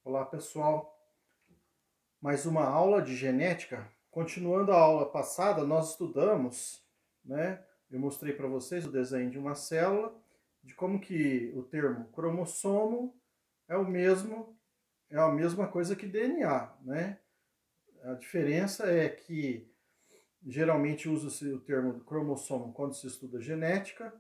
Olá pessoal, mais uma aula de genética. Continuando a aula passada, nós estudamos, né? Eu mostrei para vocês o desenho de uma célula, de como que o termo cromossomo é o mesmo, é a mesma coisa que DNA, né? A diferença é que geralmente usa-se o termo cromossomo quando se estuda genética,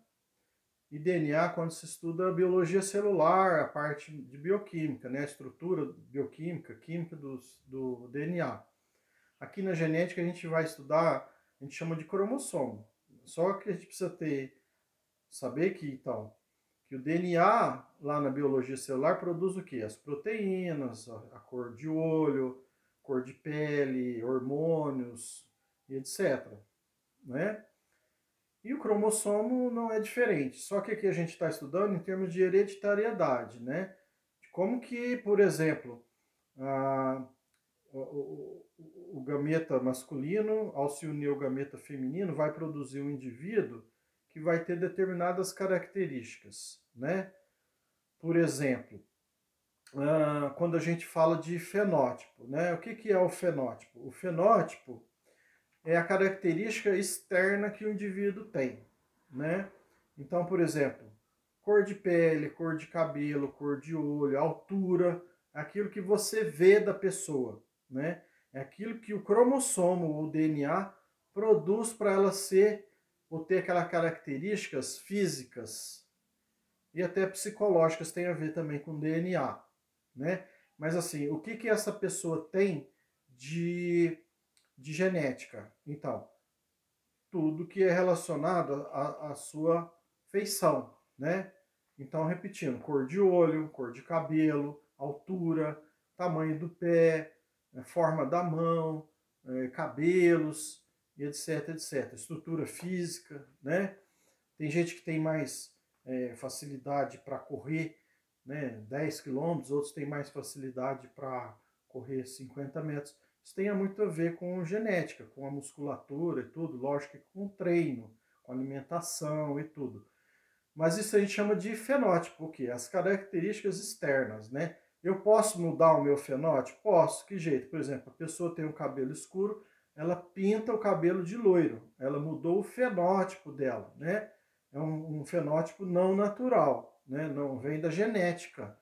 e DNA quando se estuda a biologia celular, a parte de bioquímica, né? A estrutura bioquímica, química do DNA. Aqui na genética a gente vai estudar, a gente chama de cromossomo. Só que a gente precisa saber que, então, que o DNA lá na biologia celular produz o quê? As proteínas, a cor de olho, cor de pele, hormônios e etc. Né? E o cromossomo não é diferente, só que aqui a gente está estudando em termos de hereditariedade, né? De como que, por exemplo, a, o gameta masculino, ao se unir ao gameta feminino, vai produzir um indivíduo que vai ter determinadas características, né? Por exemplo, quando a gente fala de fenótipo, né? O que é o fenótipo? O fenótipo é a característica externa que o indivíduo tem, né? Então, por exemplo, cor de pele, cor de cabelo, cor de olho, altura, aquilo que você vê da pessoa, né? É aquilo que o cromossomo ou o DNA produz para ela ser ou ter aquelas características físicas e até psicológicas, tem a ver também com DNA, né? Mas assim, o que essa pessoa tem de genética? Então, tudo que é relacionado à sua feição, né? Então, repetindo, cor de olho, cor de cabelo, altura, tamanho do pé, forma da mão, cabelos, etc, etc. Estrutura física, né? Tem gente que tem mais facilidade para correr, né, 10 quilômetros, outros têm mais facilidade para correr 50 metros. Isso tem muito a ver com genética, com a musculatura e tudo, lógico que com o treino, com a alimentação e tudo. Mas isso a gente chama de fenótipo, o quê? As características externas, né? Eu posso mudar o meu fenótipo? Posso. Que jeito? Por exemplo, a pessoa tem um cabelo escuro, ela pinta o cabelo de loiro. Ela mudou o fenótipo dela, né? É um fenótipo não natural, né? Não vem da genética.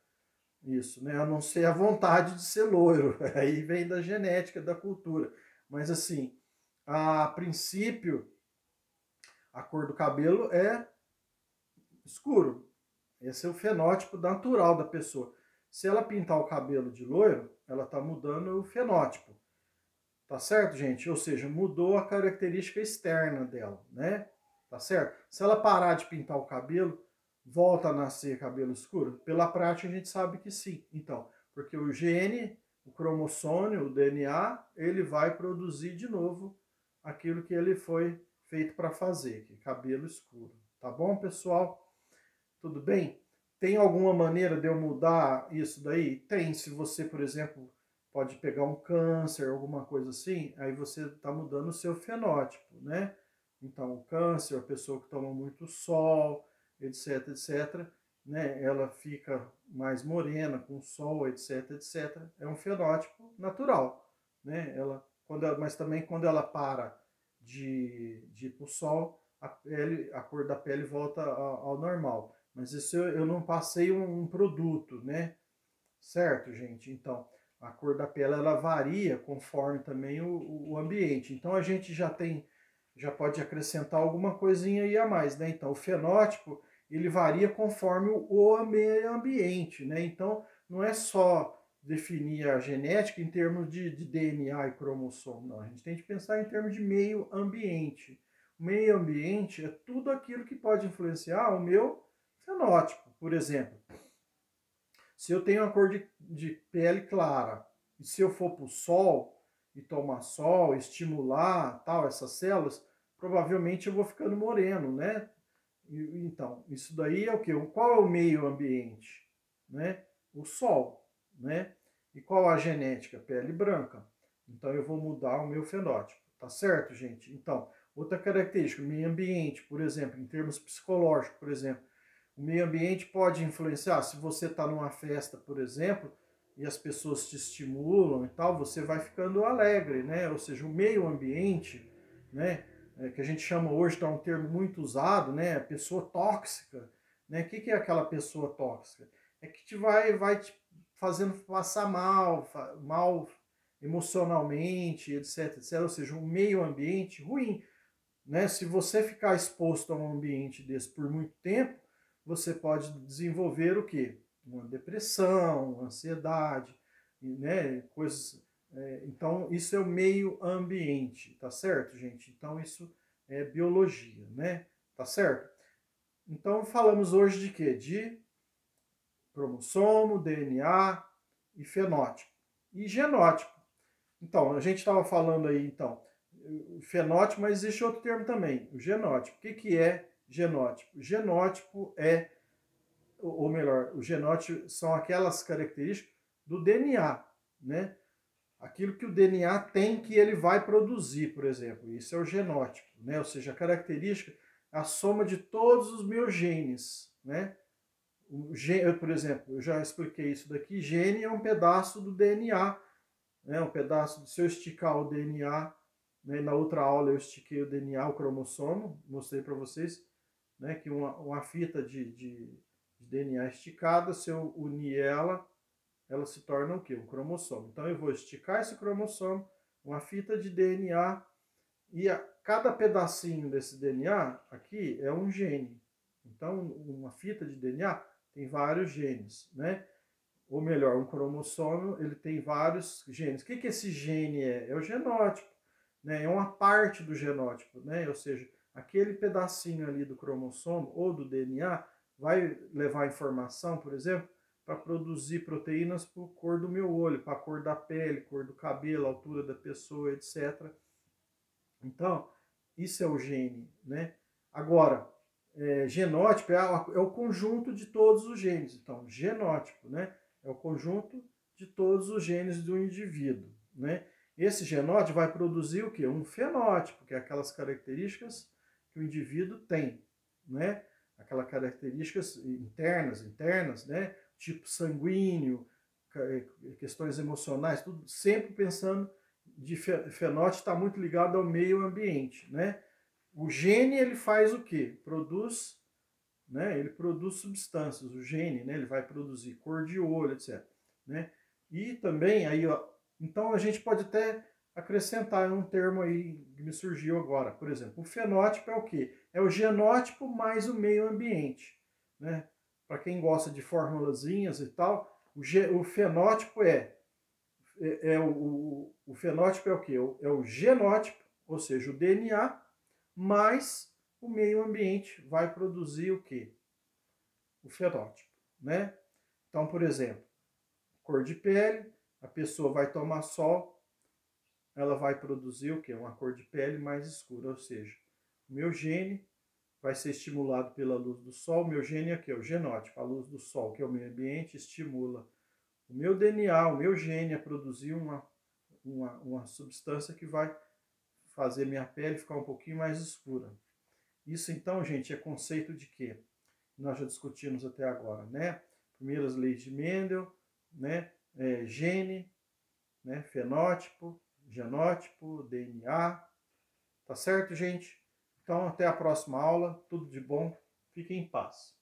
Isso, né? A não ser a vontade de ser loiro. Aí vem da genética, da cultura. Mas assim, a princípio, a cor do cabelo é escuro. Esse é o fenótipo natural da pessoa. Se ela pintar o cabelo de loiro, ela está mudando o fenótipo. Tá certo, gente? Ou seja, mudou a característica externa dela, né? Tá certo? Se ela parar de pintar o cabelo, volta a nascer cabelo escuro? Pela prática a gente sabe que sim. Então, porque o gene, o cromossomo, o DNA, ele vai produzir de novo aquilo que ele foi feito para fazer, que é cabelo escuro. Tá bom, pessoal? Tudo bem? Tem alguma maneira de eu mudar isso daí? Tem. Se você, por exemplo, pode pegar um câncer, alguma coisa assim, aí você está mudando o seu fenótipo, né? Então, o câncer, a pessoa que toma muito sol, etc, etc, né? Ela fica mais morena com o sol, etc, etc. É um fenótipo natural, né? Mas também quando ela para de ir para o sol, a cor da pele volta ao normal. Mas isso eu não passei um produto, né? Certo, gente? Então, a cor da pele ela varia conforme também o ambiente. Então a gente já pode acrescentar alguma coisinha aí a mais, né? Então o fenótipo ele varia conforme o meio ambiente, né? Então não é só definir a genética em termos de DNA e cromossomo, não. A gente tem que pensar em termos de meio ambiente. O meio ambiente é tudo aquilo que pode influenciar o meu fenótipo. Por exemplo, se eu tenho uma cor de pele clara, e se eu for para o sol e tomar sol, estimular tal essas células, provavelmente eu vou ficando moreno, né? Então, isso daí é o quê? Qual é o meio ambiente? Né? O sol, né? E qual a genética? Pele branca. Então eu vou mudar o meu fenótipo, tá certo, gente? Então, outra característica, o meio ambiente, por exemplo, em termos psicológicos, por exemplo, o meio ambiente pode influenciar. Se você está numa festa, por exemplo, e as pessoas te estimulam e tal, você vai ficando alegre, né? Ou seja, o meio ambiente, né? Que a gente chama hoje, está um termo muito usado, né? A pessoa tóxica, né? O que é aquela pessoa tóxica? É que vai te fazendo passar mal emocionalmente, etc, etc. Ou seja, um meio ambiente ruim, né? Se você ficar exposto a um ambiente desse por muito tempo, você pode desenvolver o quê? Uma depressão, uma ansiedade, né? Coisas. Então, isso é o meio ambiente, tá certo, gente? Então, isso é biologia, né? Tá certo? Então, falamos hoje de quê? De cromossomo, DNA e fenótipo. E genótipo. Então, a gente estava falando aí, então, o fenótipo, mas existe outro termo também, o genótipo. O que é genótipo? Genótipo é, ou melhor, o genótipo são aquelas características do DNA, né? Aquilo que o DNA tem que ele vai produzir, por exemplo. Isso é o genótipo, né? Ou seja, a característica, a soma de todos os meus genes, né? Por exemplo, eu já expliquei isso daqui, gene é um pedaço do DNA, né, um pedaço, se eu esticar o DNA, né, na outra aula eu estiquei o DNA, o cromossomo, mostrei para vocês, né, que uma fita de DNA esticada, se eu unir ela se torna o quê? Um cromossomo. Então eu vou esticar esse cromossomo, uma fita de DNA, e cada pedacinho desse DNA aqui é um gene. Então uma fita de DNA tem vários genes, né? Ou melhor, um cromossomo, ele tem vários genes. O que esse gene é? É o genótipo, né? É uma parte do genótipo, né? Ou seja, aquele pedacinho ali do cromossomo ou do DNA vai levar informação, por exemplo, para produzir proteínas para a cor do meu olho, para a cor da pele, cor do cabelo, altura da pessoa, etc. Então, isso é o gene, né? Agora, genótipo é o conjunto de todos os genes. Então, genótipo, né? É o conjunto de todos os genes do indivíduo, né? Esse genótipo vai produzir o quê? Um fenótipo, que é aquelas características que o indivíduo tem, né? Aquelas características internas, né? Tipo sanguíneo, questões emocionais, tudo sempre pensando de fenótipo está muito ligado ao meio ambiente, né? O gene ele faz o quê? Produz, né? Ele produz substâncias. O gene, né? Ele vai produzir cor de olho, etc. Né? E também aí, ó, então a gente pode até acrescentar um termo aí que me surgiu agora. Por exemplo, o fenótipo é o quê? É o genótipo mais o meio ambiente, né? Para quem gosta de formulazinhas e tal, o fenótipo o fenótipo é o quê? É o genótipo, ou seja, o DNA, mais o meio ambiente vai produzir o quê? O fenótipo, né? Então, por exemplo, cor de pele, a pessoa vai tomar sol, ela vai produzir o quê? Uma cor de pele mais escura, ou seja, o meu gene vai ser estimulado pela luz do sol, o meu gene é o quê? O genótipo, a luz do sol, que é o meio ambiente, estimula o meu DNA, o meu gene a produzir uma substância que vai fazer minha pele ficar um pouquinho mais escura. Isso então, gente, é conceito de quê? Nós já discutimos até agora, né? Primeiras leis de Mendel, né? Gene, né? Fenótipo, genótipo, DNA. Tá certo, gente? Então, até a próxima aula. Tudo de bom. Fiquem em paz.